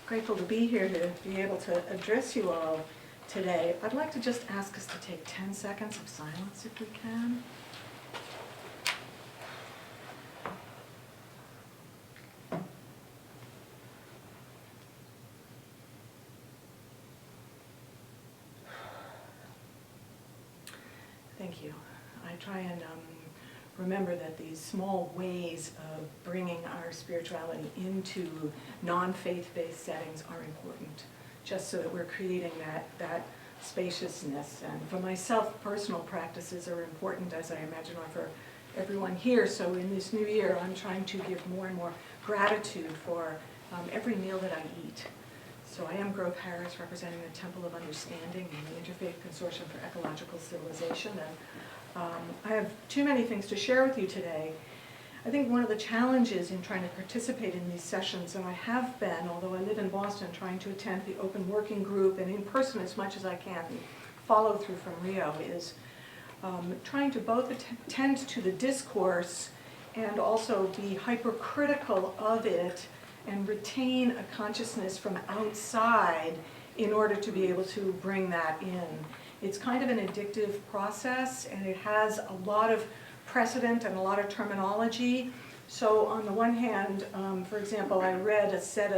Grateful to be here to be able to address you all today. I'd like to just ask us to take 10 seconds of silence if we can. Thank you. I try and remember that these small ways of bringing our spirituality into non-faith-based settings are important, just so that we're creating that spaciousness. And for myself, personal practices are important, as I imagine are for everyone here. So in this new year, I'm trying to give more and more gratitude for every meal that I eat. So I am Grove Harris, representing the Temple of Understanding and the Interfaith Consortium for Ecological Civilization. And I have too many things to share with you today. I think one of the challenges in trying to participate in these sessions, and I have been, although I live in Boston, trying to attend the open working group and in person as much as I can, and follow through from Rio, is trying to both attend to the discourse and also be hypercritical of it and retain a consciousness from outside in order to be able to bring that in. It's kind of an addictive process, and it has a lot of precedent and a lot of terminology. So on the one hand, for example, I read a set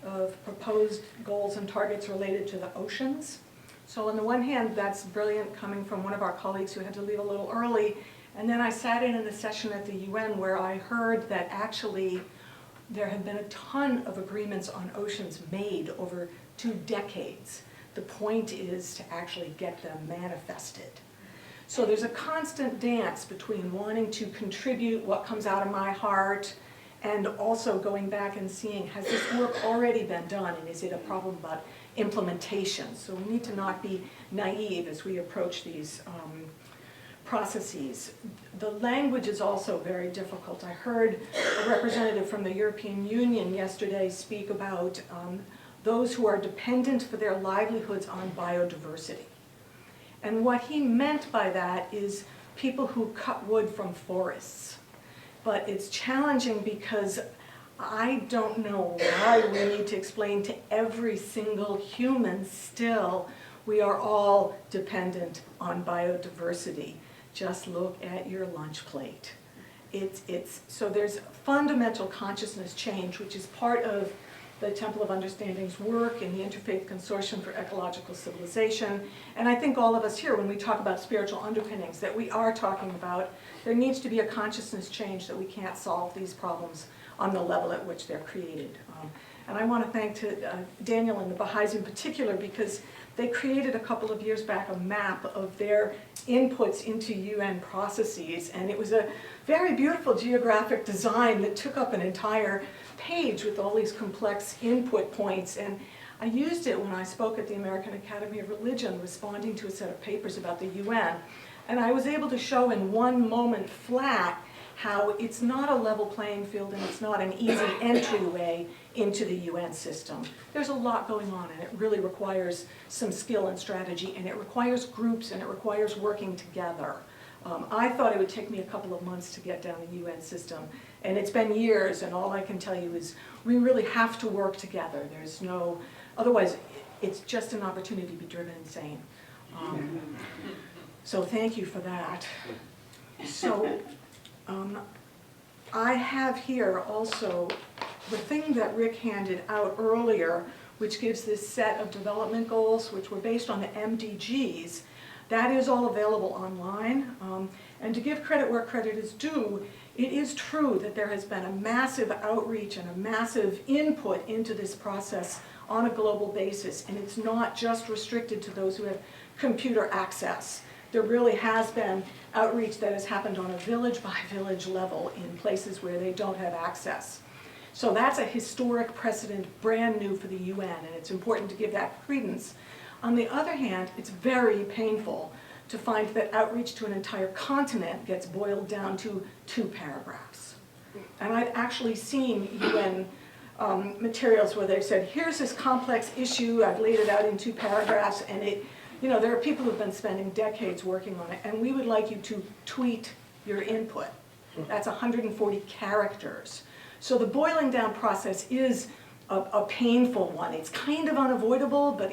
of proposed goals and targets related to the oceans. So on the one hand, that's brilliant, coming from one of our colleagues who had to leave a little early. And then I sat in the session at the UN where I heard that actually there had been a ton of agreements on oceans made over 2 decades. The point is to actually get them manifested. So there's a constant dance between wanting to contribute what comes out of my heart and also going back and seeing, has this work already been done, and is it a problem about implementation? So we need to not be naive as we approach these processes. The language is also very difficult. I heard a representative from the European Union yesterday speak about those who are dependent for their livelihoods on biodiversity. And what he meant by that is people who cut wood from forests. But it's challenging because I don't know why we need to explain to every single human still we are all dependent on biodiversity. Just look at your lunch plate. So there's fundamental consciousness change, which is part of the Temple of Understanding's work in the Interfaith Consortium for Ecological Civilization. And I think all of us here, when we talk about spiritual underpinnings, that we are talking about, there needs to be a consciousness change that we can't solve these problems on the level at which they're created. And I want to thank Daniel and the Baha'is in particular, because they created a couple of years back a map of their inputs into UN processes, and it was a very beautiful geographic design that took up an entire page with all these complex input points. And I used it when I spoke at the American Academy of Religion, responding to a set of papers about the UN. And I was able to show in one moment flat how it's not a level playing field and it's not an easy entryway into the UN system. There's a lot going on, and it really requires some skill and strategy, and it requires groups, and it requires working together. I thought it would take me a couple of months to get down the UN system, and it's been years, and all I can tell you is we really have to work together. There's no, otherwise it's just an opportunity to be driven insane. So thank you for that. So I have here also the thing that Rick handed out earlier, which gives this set of development goals, which were based on the MDGs. That is all available online. And to give credit where credit is due, it is true that there has been a massive outreach and a massive input into this process on a global basis. And it's not just restricted to those who have computer access. There really has been outreach that has happened on a village by village level in places where they don't have access. So that's a historic precedent, brand new for the UN, and it's important to give that credence. On the other hand, it's very painful to find that outreach to an entire continent gets boiled down to 2 paragraphs. And I've actually seen UN materials where they've said, here's this complex issue, I've laid it out in 2 paragraphs, and there are people who've been spending decades working on it, and we would like you to tweet your input. That's 140 characters. So the boiling down process is a painful one. It's kind of unavoidable, but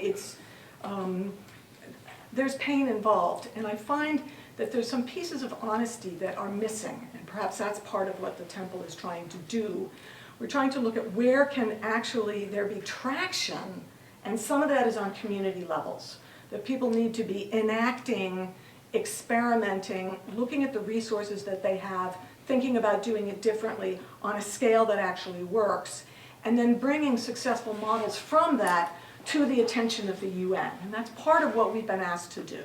there's pain involved. And I find that there's some pieces of honesty that are missing, and perhaps that's part of what the temple is trying to do. We're trying to look at where can actually there be traction, and some of that is on community levels, that people need to be enacting, experimenting, looking at the resources that they have, thinking about doing it differently on a scale that actually works, and then bringing successful models from that to the attention of the UN. And that's part of what we've been asked to do.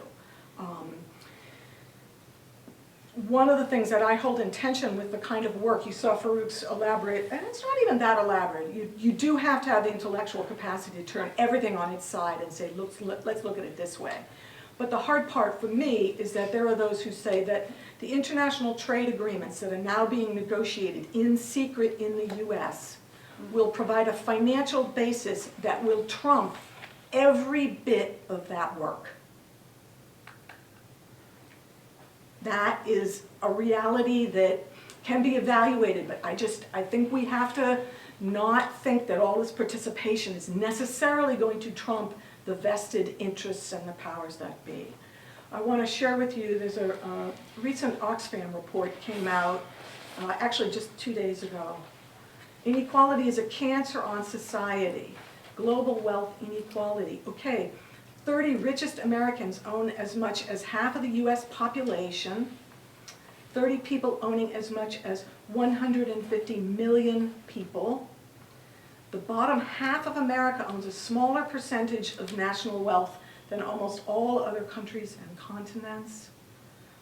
One of the things that I hold in tension with the kind of work you saw Farouk's elaborate, and it's not even that elaborate, you do have to have the intellectual capacity to turn everything on its side and say, let's look at it this way. But the hard part for me is that there are those who say that the international trade agreements that are now being negotiated in secret in the US will provide a financial basis that will trump every bit of that work. That is a reality that can be evaluated, but I think we have to not think that all this participation is necessarily going to trump the vested interests and the powers that be. I want to share with you, there's a recent Oxfam report came out, actually just 2 days ago. Inequality is a cancer on society. Global wealth inequality. Okay, 30 richest Americans own as much as half of the US population, 30 people owning as much as 150 million people. The bottom half of America owns a smaller percentage of national wealth than almost all other countries and continents.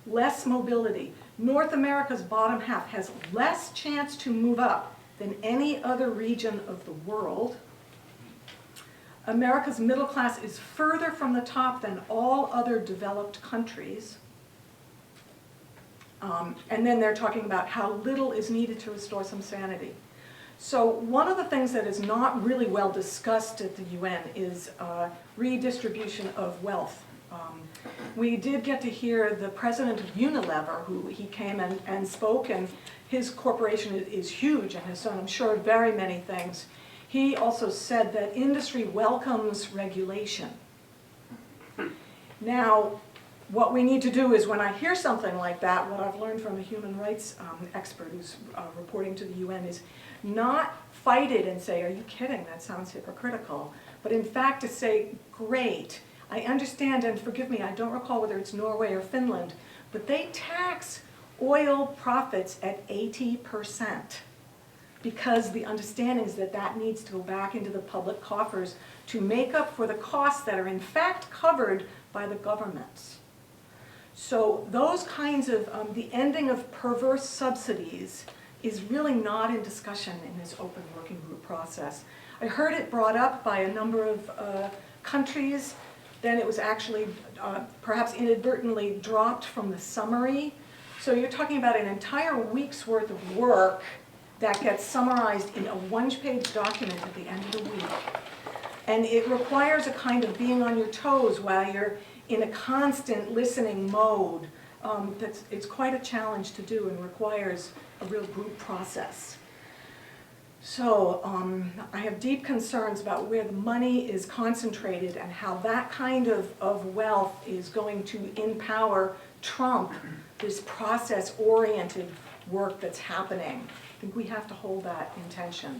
Less mobility. North America's bottom half has less chance to move up than any other region of the world. America's middle class is further from the top than all other developed countries. And then they're talking about how little is needed to restore some sanity. So one of the things that is not really well discussed at the UN is redistribution of wealth. We did get to hear the president of Unilever, who he came and spoke, and his corporation is huge and has done, I'm sure, very many things. He also said that industry welcomes regulation. Now, what we need to do is when I hear something like that, what I've learned from a human rights expert who's reporting to the UN is not fight it and say, are you kidding, that sounds hypocritical, but in fact to say, great, I understand, and forgive me, I don't recall whether it's Norway or Finland, but they tax oil profits at 80%. Because the understanding is that that needs to go back into the public coffers to make up for the costs that are in fact covered by the governments. So those kinds of, the ending of perverse subsidies is really not in discussion in this open working group process. I heard it brought up by a number of countries, then it was actually perhaps inadvertently dropped from the summary. So you're talking about an entire week's worth of work that gets summarized in a one-page document at the end of the week. And it requires a kind of being on your toes while you're in a constant listening mode. It's quite a challenge to do and requires a real group process. So I have deep concerns about where the money is concentrated and how that kind of wealth is going to empower, trump this process-oriented work that's happening. I think we have to hold that in tension.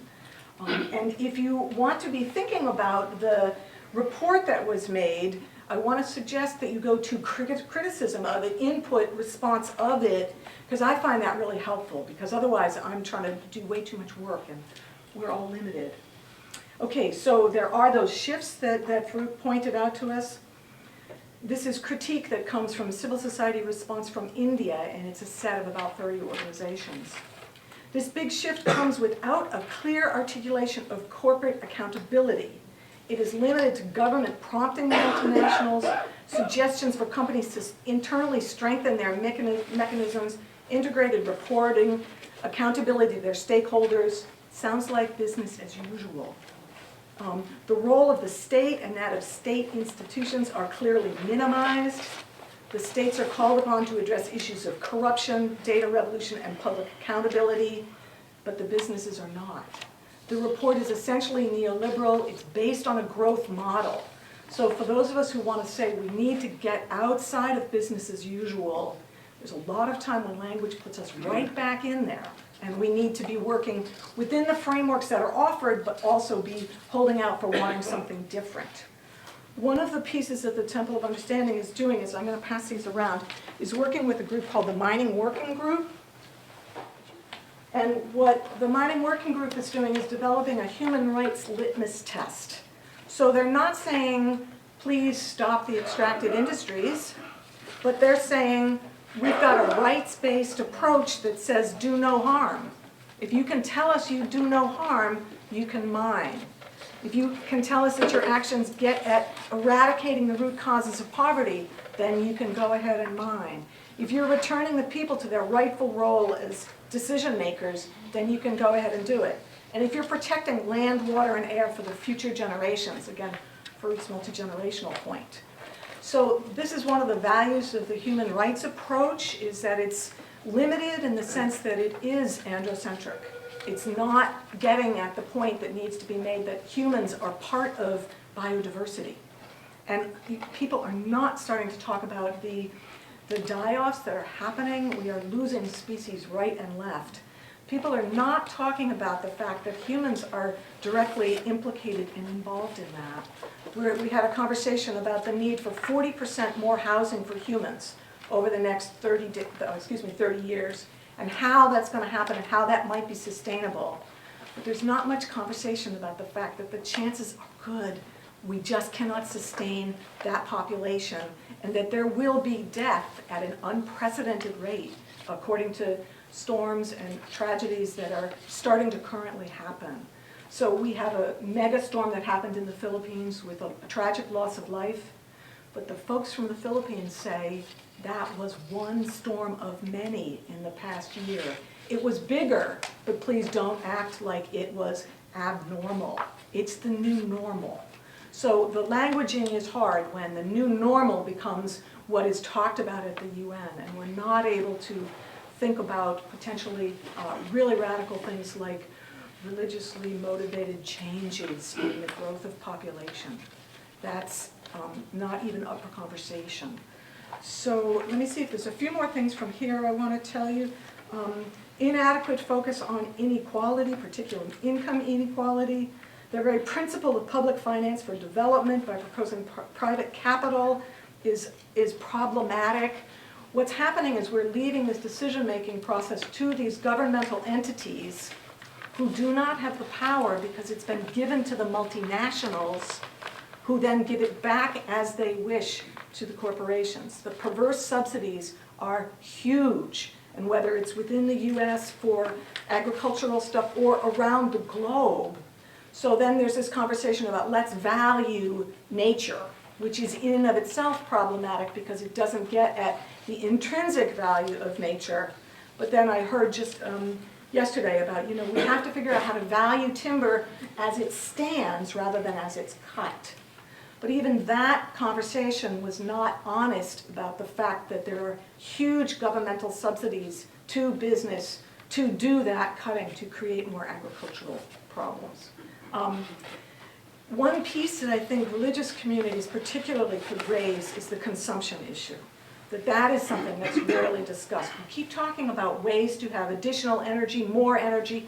And if you want to be thinking about the report that was made, I want to suggest that you go to criticism of it, input, response of it, because I find that really helpful, because otherwise I'm trying to do way too much work and we're all limited. Okay, so there are those shifts that Farouk pointed out to us. This is critique that comes from civil society response from India, and it's a set of about 30 organizations. This big shift comes without a clear articulation of corporate accountability. It is limited to government prompting the multinationals, suggestions for companies to internally strengthen their mechanisms, integrated reporting, accountability to their stakeholders. Sounds like business as usual. The role of the state and that of state institutions are clearly minimized. The states are called upon to address issues of corruption, data revolution, and public accountability, but the businesses are not. The report is essentially neoliberal. It's based on a growth model. So for those of us who want to say we need to get outside of business as usual, there's a lot of time when language puts us right back in there. And we need to be working within the frameworks that are offered, but also be holding out for wanting something different. One of the pieces that the Temple of Understanding is doing, is I'm going to pass these around, is working with a group called the Mining Working Group. And what the Mining Working Group is doing is developing a human rights litmus test. So they're not saying, please stop the extractive industries, but they're saying, we've got a rights-based approach that says do no harm. If you can tell us you do no harm, you can mine. If you can tell us that your actions get at eradicating the root causes of poverty, then you can go ahead and mine. If you're returning the people to their rightful role as decision makers, then you can go ahead and do it. And if you're protecting land, water, and air for the future generations, again, Farouk's multi-generational point. So this is one of the values of the human rights approach, is that it's limited in the sense that it is androcentric. It's not getting at the point that needs to be made that humans are part of biodiversity. And people are not starting to talk about the die-offs that are happening. We are losing species right and left. People are not talking about the fact that humans are directly implicated and involved in that. We had a conversation about the need for 40% more housing for humans over the next 30 years, and how that's going to happen and how that might be sustainable. But there's not much conversation about the fact that the chances are good. We just cannot sustain that population, and that there will be death at an unprecedented rate, according to storms and tragedies that are starting to currently happen. So we have a mega storm that happened in the Philippines with a tragic loss of life, but the folks from the Philippines say that was one storm of many in the past year. It was bigger, but please don't act like it was abnormal. It's the new normal. So the languaging is hard when the new normal becomes what is talked about at the UN, and we're not able to think about potentially really radical things like religiously motivated changes in the growth of population. That's not even up for conversation. So let me see if there's a few more things from here I want to tell you. Inadequate focus on inequality, particularly income inequality. The very principle of public finance for development by proposing private capital is problematic. What's happening is we're leaving this decision-making process to these governmental entities who do not have the power because it's been given to the multinationals, who then give it back as they wish to the corporations. The perverse subsidies are huge, and whether it's within the US for agricultural stuff or around the globe. So then there's this conversation about let's value nature, which is in and of itself problematic because it doesn't get at the intrinsic value of nature. But then I heard just yesterday about, we have to figure out how to value timber as it stands rather than as it's cut. But even that conversation was not honest about the fact that there are huge governmental subsidies to business to do that cutting, to create more agricultural problems. One piece that I think religious communities particularly could raise is the consumption issue. That is something that's rarely discussed. We keep talking about ways to have additional energy, more energy,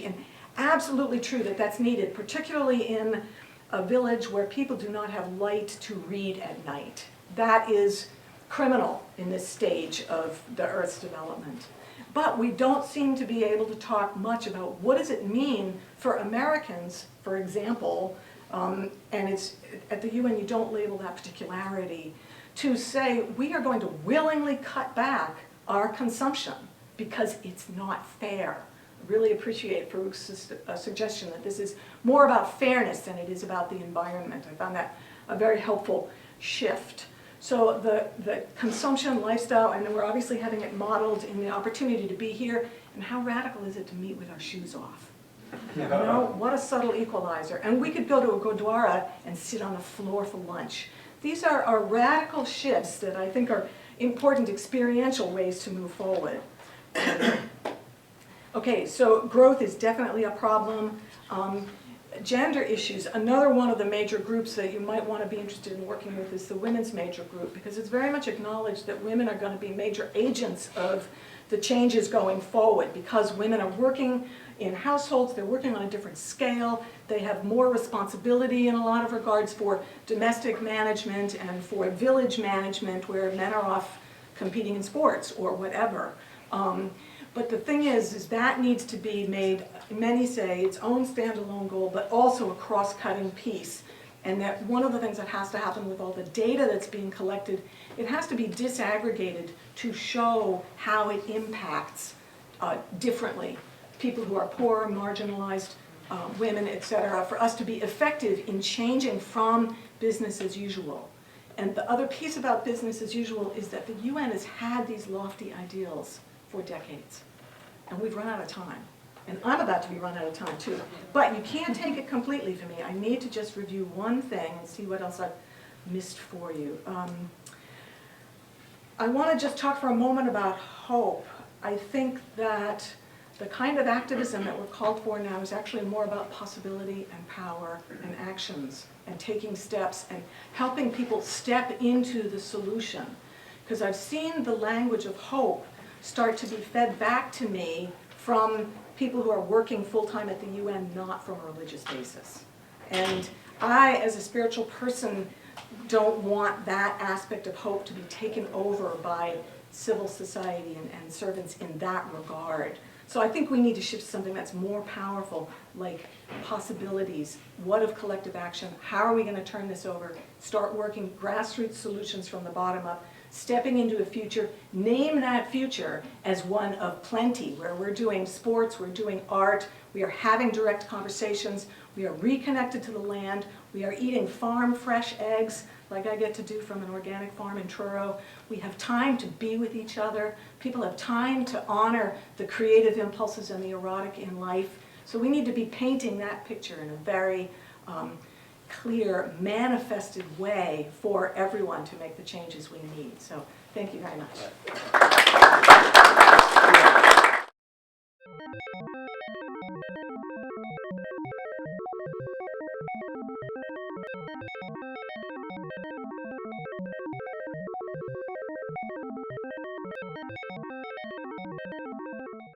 and absolutely true that that's needed, particularly in a village where people do not have light to read at night. That is criminal in this stage of the Earth's development. But we don't seem to be able to talk much about what does it mean for Americans, for example, and it's at the UN you don't label that particularity, to say we are going to willingly cut back our consumption because it's not fair. I really appreciate Farouk's suggestion that this is more about fairness than it is about the environment. I found that a very helpful shift. So the consumption lifestyle, and we're obviously having it modeled in the opportunity to be here, and how radical is it to meet with our shoes off? What a subtle equalizer. And we could go to a Gurdwara and sit on the floor for lunch. These are radical shifts that I think are important experiential ways to move forward. Okay, so growth is definitely a problem. Gender issues, another one of the major groups that you might want to be interested in working with is the women's major group, because it's very much acknowledged that women are going to be major agents of the changes going forward, because women are working in households, they're working on a different scale, they have more responsibility in a lot of regards for domestic management and for village management, where men are off competing in sports or whatever. But the thing is that needs to be made, many say, its own standalone goal, but also a cross-cutting piece. And that one of the things that has to happen with all the data that's being collected, it has to be disaggregated to show how it impacts differently people who are poor, marginalized, women, etc., for us to be effective in changing from business as usual. And the other piece about business as usual is that the UN has had these lofty ideals for decades, and we've run out of time. And I'm about to be run out of time too. But you can't take it completely from me. I need to just review one thing and see what else I've missed for you. I want to just talk for a moment about hope. I think that the kind of activism that we're called for now is actually more about possibility and power and actions and taking steps and helping people step into the solution. Because I've seen the language of hope start to be fed back to me from people who are working full-time at the UN, not from a religious basis. And I, as a spiritual person, don't want that aspect of hope to be taken over by civil society and servants in that regard. So I think we need to shift to something that's more powerful, like possibilities. What of collective action? How are we going to turn this over? Start working grassroots solutions from the bottom up, stepping into a future, name that future as one of plenty, where we're doing sports, we're doing art, we are having direct conversations, we are reconnected to the land, we are eating farm fresh eggs, like I get to do from an organic farm in Truro. We have time to be with each other. People have time to honor the creative impulses and the erotic in life. So we need to be painting that picture in a very clear, manifested way for everyone to make the changes we need. So thank you very much.